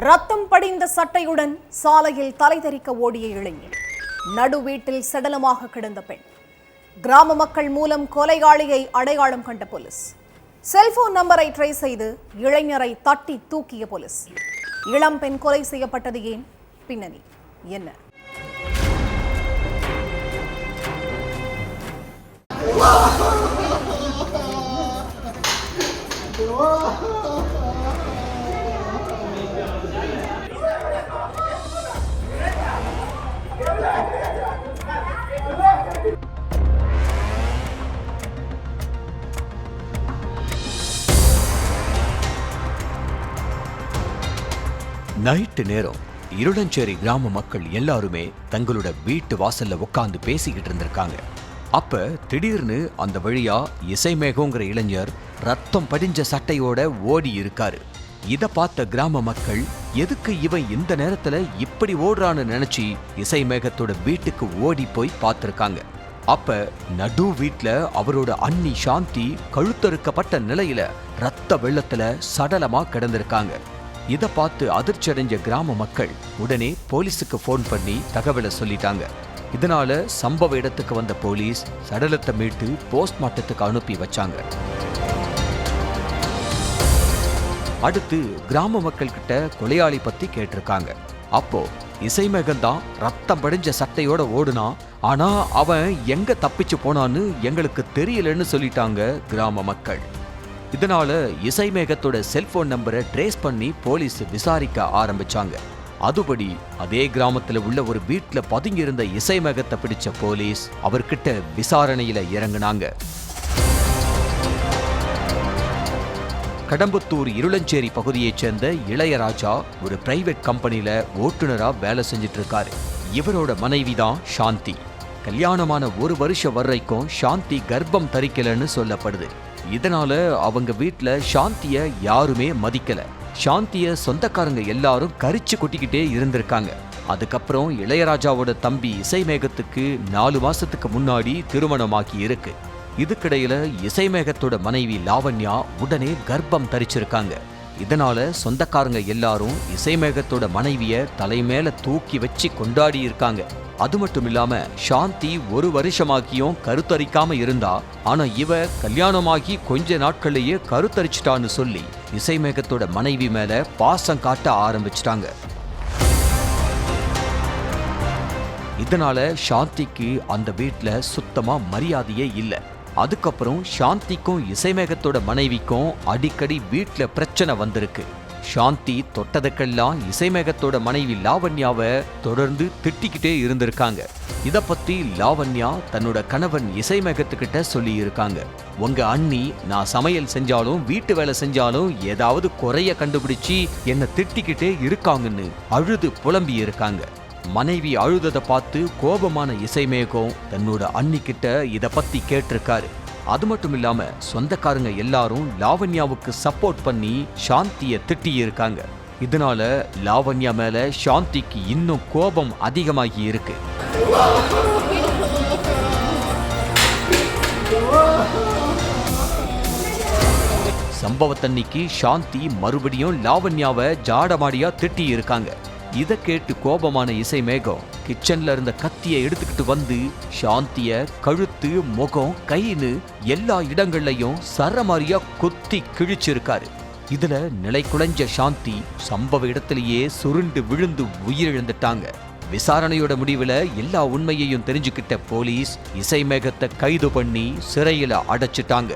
ரத்தம் படிந்த சட்டையுடன் சாலையில் தலைதெறிக்க ஓடிய இளைஞர், நடு வீட்டில் சடலமாக கிடந்த பெண். கிராம மக்கள் மூலம் கொலையாளியை அடையாளம் கண்ட போலீஸ். செல்போன் நம்பரை ட்ரேஸ் செய்து இளைஞரை தட்டி தூக்கிய போலீஸ். இளம் பெண் கொலை செய்யப்பட்டது ஏன்? பின்னணி என்ன? நைட்டு நேரம் இருளஞ்சேரி கிராம மக்கள் எல்லாருமே தங்களோட வீட்டு வாசல்ல உட்காந்து பேசிக்கிட்டு இருந்திருக்காங்க. அப்ப திடீர்னு அந்த வழியா இசைமேகங்கிற இளைஞர் ரத்தம் படிஞ்ச சட்டையோட ஓடி இருக்காரு. இத பார்த்த கிராம மக்கள் எதுக்கு இவன் இந்த நேரத்துல இப்படி ஓடுறான்னு நினைச்சு இசைமேகத்தோட வீட்டுக்கு ஓடி போய் பார்த்திருக்காங்க. அப்ப நடு வீட்ல அவரோட அண்ணி சாந்தி கழுத்தறுக்கப்பட்ட நிலையில ரத்த வெள்ளத்துல சடலமா கிடந்திருக்காங்க. இதை பார்த்து அதிர்ச்சி அடைஞ்ச கிராம மக்கள் உடனே போலீஸுக்கு போன் பண்ணி தகவலை சொல்லிட்டாங்க. இதனால சம்பவ இடத்துக்கு வந்த போலீஸ் சடலத்தை மீட்டு போஸ்ட்மார்ட்டத்துக்கு அனுப்பி வச்சாங்க. அடுத்து கிராம மக்கள் கிட்ட கொலையாளி பத்தி கேட்டிருக்காங்க. அப்போ இசைமேகன் தான் ரத்தம் படிஞ்ச சட்டையோட ஓடுனா, ஆனா அவன் எங்க தப்பிச்சு போனான்னு எங்களுக்கு தெரியலன்னு சொல்லிட்டாங்க கிராம மக்கள். இதனால இசைமேகத்தோட செல்போன் நம்பரை ட்ரேஸ் பண்ணி போலீஸ் விசாரிக்க ஆரம்பிச்சாங்க. அதுபடி அதே கிராமத்துல உள்ள ஒரு வீட்டுல பதுங்கி இருந்த இசைமேகத்தை பிடிச்ச போலீஸ் அவர்கிட்ட விசாரணையில இறங்குனாங்க. கடம்பத்தூர் இருளஞ்சேரி பகுதியைச் சேர்ந்த இளையராஜா ஒரு பிரைவேட் கம்பெனில ஓட்டுநரா வேலை செஞ்சிட்டு இருக்காரு. இவரோட மனைவி தான் சாந்தி. கல்யாணமான 1 வருஷம் வரைக்கும் சாந்தி கர்ப்பம் தரிக்கலன்னு சொல்லப்படுது. இதனால அவங்க வீட்டுல சாந்திய யாருமே மதிக்கல. சாந்திய சொந்தக்காரங்க எல்லாரும் கரிச்சு கொட்டிக்கிட்டே இருந்திருக்காங்க. அதுக்கப்புறம் இளையராஜாவோட தம்பி இசைமேகத்துக்கு 4 மாசத்துக்கு முன்னாடி திருமணமாக்கி இருக்கு. இதுக்கிடையில இசைமேகத்தோட மனைவி லாவண்யா உடனே கர்ப்பம் தரிச்சிருக்காங்க. இதனால சொந்தக்காரங்க எல்லாரும் இசைமேகத்தோட மனைவிய தலைமேல தூக்கி வச்சு கொண்டாடி இருக்காங்க. அது மட்டும் இல்லாம சாந்தி 1 வருஷமாகியும் கருத்தரிக்காம இருந்தா, ஆனா இவ கல்யாணமாகி கொஞ்ச நாட்கள்லயே கருத்தரிச்சிட்டான்னு சொல்லி இசைமேகத்தோட மனைவி மேல பாசம் காட்ட ஆரம்பிச்சிட்டாங்க. இதனால சாந்திக்கு அந்த வீட்டுல சுத்தமா மரியாதையே இல்ல. அதுக்கப்புறம் சாந்திக்கும் இசைமேகத்தோட மனைவிக்கும் அடிக்கடி வீட்டுல பிரச்சனை வந்திருக்கு. சாந்தி தொட்டதுக்கெல்லாம் இசைமேகத்தோட மனைவி லாவண்யாவை தொடர்ந்து திட்டிக்கிட்டே இருந்திருக்காங்க. இத பத்தி லாவண்யா தன்னோட கணவன் இசைமேகத்துக்கிட்ட சொல்லி இருக்காங்க. உங்க அண்ணி நான் சமையல் செஞ்சாலும் வீட்டு வேலை செஞ்சாலும் ஏதாவது குறைய கண்டுபிடிச்சு என்ன திட்டிக்கிட்டே இருக்காங்கன்னு அழுது புலம்பி இருக்காங்க. மனைவி அழுததை பார்த்து கோபமான இசைமேகம் தன்னோட அண்ணிக்கிட்ட இத பத்தி கேட்டிருக்காரு. அது மட்டும் இல்லாம சொந்தக்காரங்க எல்லாரும் லாவண்யாவுக்கு சப்போர்ட் பண்ணி சாந்திய திட்டி இருக்காங்க. இதனால லாவண்யா மேல சாந்திக்கு இன்னும் கோபம் அதிகமாகி இருக்கு. சம்பவத்தன்னைக்கு சாந்தி மறுபடியும் லாவண்யாவை ஜாடமாடியா திட்டி இருக்காங்க. இதை கேட்டு கோபமான இசைமேகம் கிச்சன்ல இருந்த கத்தியை எடுத்துக்கிட்டு வந்து சாந்திய கழுத்து, முகம், கைன்னு எல்லா இடங்கள்லயும் சரமாரியா கொத்தி கிழிச்சிருக்காரு. இதுல நிலை குலைஞ்ச சாந்தி சம்பவ இடத்திலேயே சுருண்டு விழுந்து உயிரிழந்துட்டாங்க. விசாரணையோட முடிவுல எல்லா உண்மையையும் தெரிஞ்சுக்கிட்ட போலீஸ் இசைமேகத்தை கைது பண்ணி சிறையில அடைச்சிட்டாங்க.